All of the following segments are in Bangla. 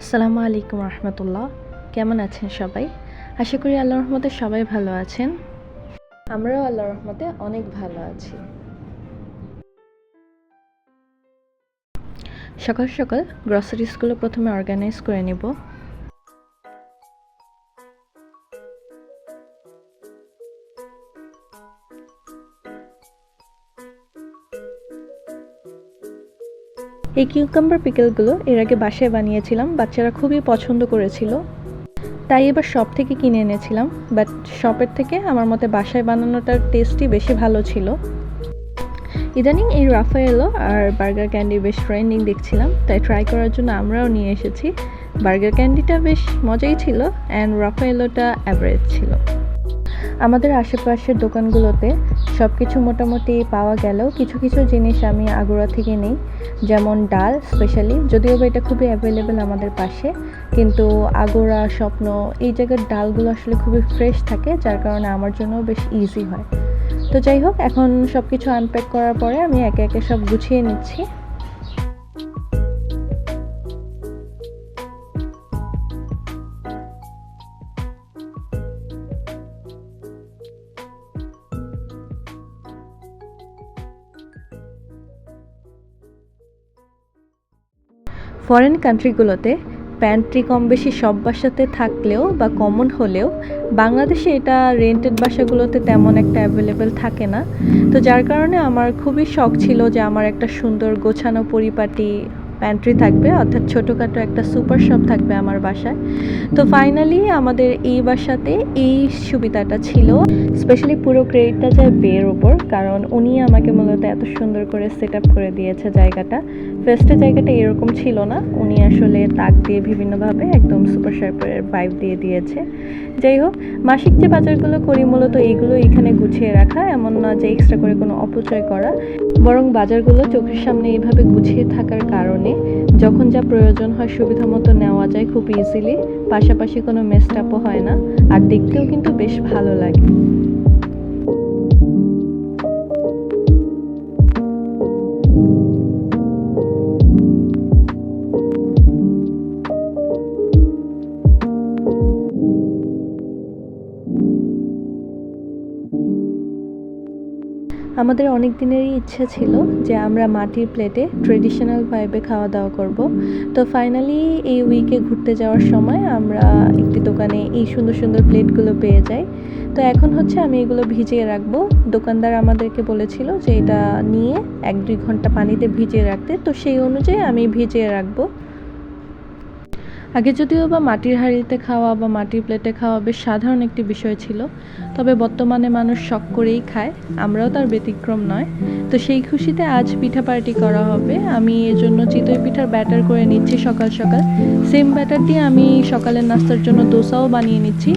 আসসালামু আলাইকুম রহমতুল্লাহ। কেমন আছেন সবাই? আশা করি আল্লাহর রহমতে সবাই ভালো আছেন। আমরাও আল্লাহর রহমতে অনেক ভালো আছি। সকাল সকাল গ্রসারিসগুলো প্রথমে অর্গানাইজ করে নেব। এই কিউকাম্বার পিকেলগুলো এর আগে বাসায় বানিয়েছিলাম, বাচ্চারা খুবই পছন্দ করেছিল, তাই এবার শপ থেকে কিনে এনেছিলাম। বাট শপের থেকে আমার মতে বাসায় বানানোটার টেস্টই বেশি ভালো ছিল। ইদানিং এই রাফায়েলো আর বার্গার ক্যান্ডি বেশ ট্রেন্ডিং দেখছিলাম, তাই ট্রাই করার জন্য আমরাও নিয়ে এসেছি। বার্গার ক্যান্ডিটা বেশ মজাই ছিল অ্যান্ড রাফায়েলোটা অ্যাভারেজ ছিল। আমাদের আশেপাশের দোকানগুলোতে সব কিছু মোটামুটি পাওয়া গেলেও কিছু কিছু জিনিস আমি আগুরা থেকে নেই, যেমন ডাল স্পেশালি, যদিও বা এটা খুবই অ্যাভেলেবেল আমাদের পাশে, কিন্তু আগুরা, স্বপ্ন এই জায়গার ডালগুলো আসলে খুবই ফ্রেশ থাকে, যার কারণে আমার জন্য বেশ ইজি হয়। তো যাই হোক, এখন সব কিছু আনপ্যাক করার পরে আমি একে একে সব গুছিয়ে নিচ্ছি। ফরেন কান্ট্রিগুলোতে প্যান্ট্রি কম বেশি সব বাসাতে থাকলেও বা কমন হলেও বাংলাদেশে এটা রেন্টেড বাসাগুলোতে তেমন একটা অ্যাভেলেবেল থাকে না। তো যার কারণে আমার খুবই শখ ছিল যে আমার একটা সুন্দর গোছানো পরিপাটি প্যান্ট্রি থাকবে, অর্থাৎ ছোটোখাটো একটা সুপার শপ থাকবে আমার বাসায়। তো ফাইনালি আমাদের এই বাসাতে এই সুবিধাটা ছিল। স্পেশালি পুরো ক্রেডিটটা যায় বের ওপর, কারণ উনি আমাকে মূলত এত সুন্দর করে সেট আপ করে দিয়েছে জায়গাটা। ফার্স্টে জায়গাটা এরকম ছিল না, উনি আসলে তাক দিয়ে বিভিন্নভাবে একদম সুপার শপের ভাইব দিয়ে দিয়েছে। যাই হোক, মাসিক যে বাজারগুলো করি মূলত এইগুলো এখানে গুছিয়ে রাখা, এমন না যে এক্সট্রা করে কোনো অপচয় করা, বরং বাজারগুলো চোখের সামনে এইভাবে গুছিয়ে থাকার কারণে যখন যা প্রয়োজন হয় সুবিধা মতো নেওয়া যায় খুব ইজিলি, পাশাপাশি কোনো মেসটাপও হয় না, আর দেখতেও কিন্তু বেশ ভালো লাগে। আমাদের অনেক দিনেরই ইচ্ছা ছিল যে আমরা মাটির প্লেটে ট্রেডিশনাল ভাইবে খাওয়া দাওয়া করব। তো ফাইনালি এই উইকে ঘুরতে যাওয়ার সময় আমরা একটি দোকানে এই সুন্দর সুন্দর প্লেটগুলো পেয়ে যাই। তো এখন হচ্ছে আমি এগুলো ভিজিয়ে রাখবো। দোকানদার আমাদেরকে বলেছিল যে এটা নিয়ে 1-2 ঘন্টা পানিতে ভিজিয়ে রাখতে, তো সেই অনুযায়ী আমি ভিজিয়ে রাখবো। আগে যদিও বা মাটির হাঁড়িতে খাওয়া বা মাটির প্লেটে খাওয়া বেশ সাধারণ একটি বিষয় ছিল, তবে বর্তমানে মানুষ শখ করেই খায়, আমরাও তার ব্যতিক্রম নয়। তো সেই খুশিতে আজ পিঠা পার্টি করা হবে। আমি এজন্য চিতই পিঠার ব্যাটার করে নিচ্ছি সকাল সকাল। সেম ব্যাটার দিয়ে আমি সকালের নাস্তার জন্য দোসাও বানিয়ে নিচ্ছি।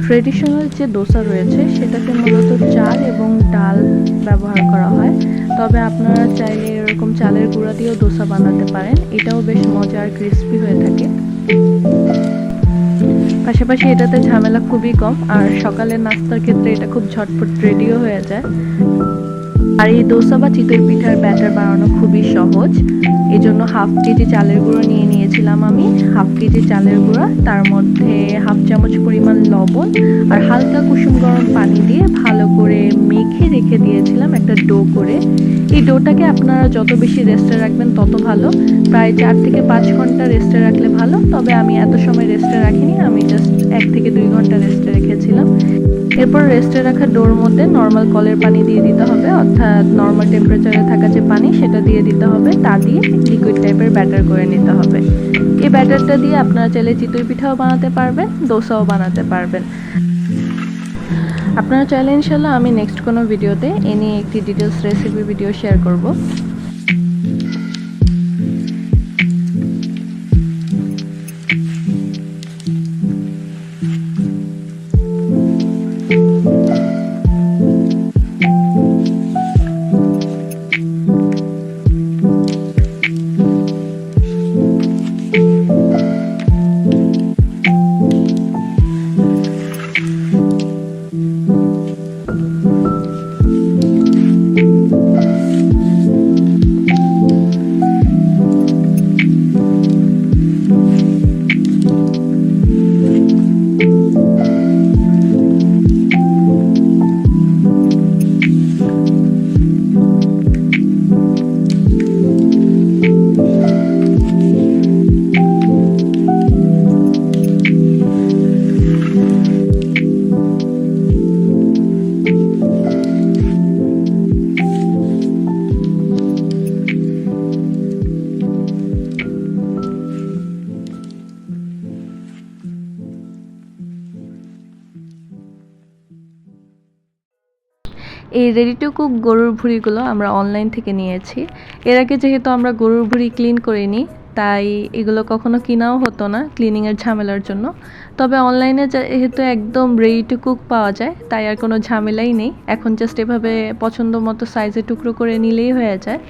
ট্রেডিশনাল যে দোসা রয়েছে সেটাকে মূলত চাল এবং ডাল ব্যবহার করা হয়, তবে আপনারা চাইলে এরকম চালের গুঁড়া দিয়েও দোসা বানাতে পারেন, এটাও বেশ মজার ক্রিস্পি হয়ে থাকে। পাশাপাশি এটাতে ঝামেলা খুবই কম, আর সকালের নাস্তার ক্ষেত্রে এটা খুব ঝটপট রেডিও হয়ে যায়। আর এই দোসা বা চিতই পিঠার ব্যাটার বানানো খুবই সহজ। এই জন্য 1/2 কেজি চালের গুঁড়ো নিয়ে নিয়েছিলাম আমি। 1/2 কেজি চালের গুঁড়া, তার মধ্যে 1/2 চামচ পরিমাণ লবণ আর হালকা কুসুম গরম পানি দিয়ে ভালো করে মেখে রেখে দিয়েছিলাম একটা ডো করে। এই ডোটাকে আপনারা যত বেশি রেস্টে রাখবেন তত ভালো, প্রায় 4 থেকে 5 ঘন্টা রেস্টে রাখলে ভালো, তবে আমি এত সময় রেস্টে রাখিনি, আমি জাস্ট 1 থেকে 2 ঘন্টা রেস্টে রেখেছিলাম। এরপর রেস্টে রাখা ডোর মধ্যে নর্মাল কলের পানি দিয়ে দিতে হবে, অর্থাৎ নর্মাল টেম্পারেচারে থাকা যে পানি সেটা দিয়ে দিতে হবে, তা দিয়ে লিকুইড টাইপের ব্যাটার করে নিতে হবে। এই ব্যাটারটা দিয়ে আপনারা চাইলে চিতই পিঠাও বানাতে পারবেন, দোসাও বানাতে পারবেন। আপনারা চাইলে ইনশাল্লাহ আমি নেক্সট কোনো ভিডিওতে এ নিয়ে একটি ডিটেলস রেসিপি ভিডিও শেয়ার করব। এই রেডি টু কুক গরুর ভুঁড়িগুলো আমরা অনলাইন থেকে নিয়েছি। এর আগে যেহেতু আমরা গরুর ভুঁড়ি ক্লিন করিনি, তাই এগুলো কখনো কিনাও হতো না ক্লিনিংয়ের ঝামেলার জন্য। তবে অনলাইনে যেহেতু একদম রেডি টু কুক পাওয়া যায়, তাই আর কোনো ঝামেলাই নেই। এখন জাস্ট এভাবে পছন্দ মতো সাইজে টুকরো করে নিলেই হয়ে যায়।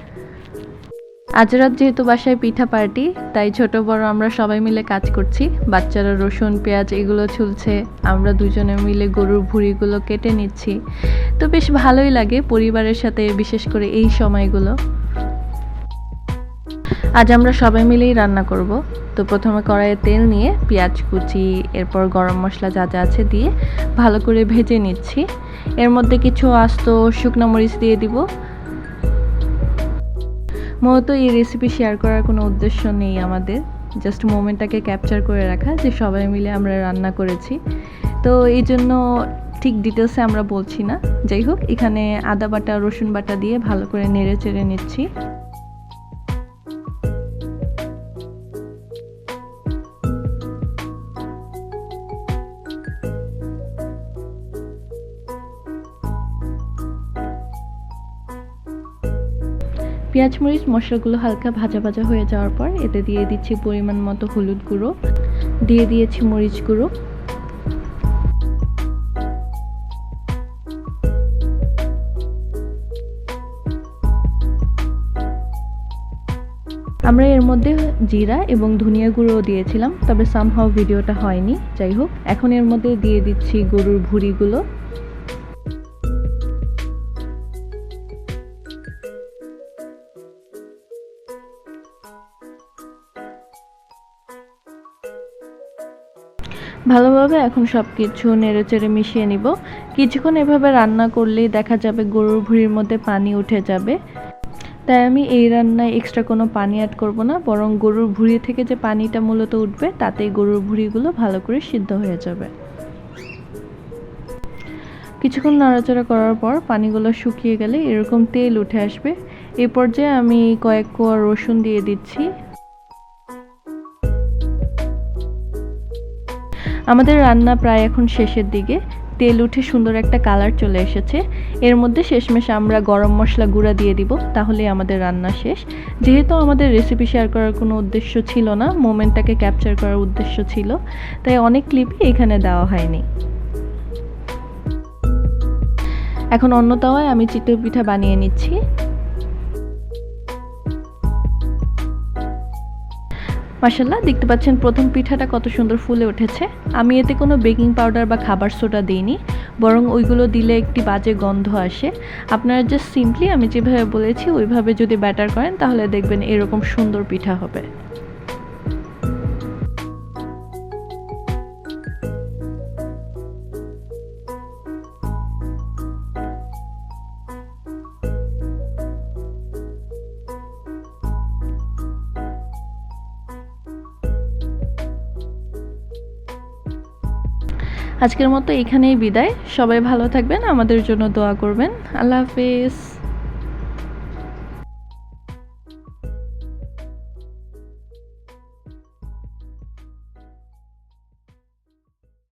আজ রাত যেহেতু বাসায় পিঠা পার্টি, তাই ছোট বড় আমরা সবাই মিলে কাজ করছি। বাচ্চারা রসুন পেঁয়াজ এগুলো ছুলছে, আমরা দুজনে মিলে গরুর ভুঁড়িগুলো কেটে নিচ্ছি। তো বেশ ভালোই লাগে পরিবারের সাথে, বিশেষ করে এই সময়গুলো। আজ আমরা সবাই মিলেই রান্না করব। তো প্রথমে কড়াইয়ে তেল নিয়ে পেঁয়াজ কুচি, এরপর গরম মশলা যা যা আছে দিয়ে ভালো করে ভেজে নিচ্ছি। এর মধ্যে কিছু আস্ত শুকনো মরিচ দিয়ে দিব। মূলত এই রেসিপি শেয়ার করার কোনো উদ্দেশ্য নেই আমাদের, জাস্ট মোমেন্টটাকে ক্যাপচার করে রাখা যে সবাই মিলে আমরা রান্না করেছি। তো এই জন্য ঠিক ডিটেলসে আমরা বলছি না। যাই হোক, এখানে আদা বাটা রসুন বাটা দিয়ে ভালো করে নেড়ে চেড়ে নিচ্ছি। পেঁয়াজ মরিচ মশলাগুলো হালকা ভাজা ভাজা হয়ে যাওয়ার পর এতে দিয়ে দিচ্ছি পরিমাণ মতো হলুদ গুঁড়ো, দিয়ে দিয়েছি মরিচ গুঁড়ো। আমরা এর মধ্যে জিরা এবং ধনিয়া গুঁড়োও দিয়েছিলাম, তবে সামহাও ভিডিওটা হয়নি। যাই হোক, এখন এর মধ্যে দিয়ে দিচ্ছি গরুর ভুঁড়িগুলো। ভালোভাবে এখন সব কিছু নেড়েচেড়ে মিশিয়ে নিব। কিছুক্ষণ এভাবে রান্না করলেই দেখা যাবে গরুর ভুঁড়ির মধ্যে পানি উঠে যাবে। তাই আমি এই রান্নায় এক্সট্রা কোনো পানি অ্যাড করব না, বরং গরুর ভুঁড়ি থেকে যে পানিটা মূলত উঠবে তাতেই গরুর ভুঁড়িগুলো ভালো করে সিদ্ধ হয়ে যাবে। কিছুক্ষণ নাড়াচাড়া করার পর পানিগুলো শুকিয়ে গেলে এরকম তেল উঠে আসবে। এই পর্যায়ে আমি কয়েক কোয়া রসুন দিয়ে দিচ্ছি। আমাদের রান্না প্রায় এখন শেষের দিকে, তেল উঠে সুন্দর একটা কালার চলে এসেছে। এর মধ্যে শেষমেশ আমরা গরম মশলা গুঁড়া দিয়ে দিব, তাহলেই আমাদের রান্না শেষ। যেহেতু আমাদের রেসিপি শেয়ার করার কোনো উদ্দেশ্য ছিল না, মোমেন্টটাকে ক্যাপচার করার উদ্দেশ্য ছিল, তাই অনেক ক্লিপই এখানে দেওয়া হয়নি। এখন অন্য তাওয়ায় আমি চিতই পিঠা বানিয়ে নিচ্ছি। মাশাআল্লাহ, দেখতে পাচ্ছেন প্রথম পিঠাটা কত সুন্দর ফুলে উঠেছে। আমি এতে কোনো বেকিং পাউডার বা খাবার সোডা দিইনি, বরং ওইগুলো দিলে একটি বাজে গন্ধ আসে। আপনারা জাস্ট সিম্পলি আমি যেভাবে বলেছি ওইভাবে যদি ব্যাটার করেন, তাহলে দেখবেন এরকম সুন্দর পিঠা হবে। আজকের মতো এখানেই বিদায়। সবাই ভালো থাকবেন, আমাদের জন্য দোয়া করবেন। আল্লাহ হাফেজ।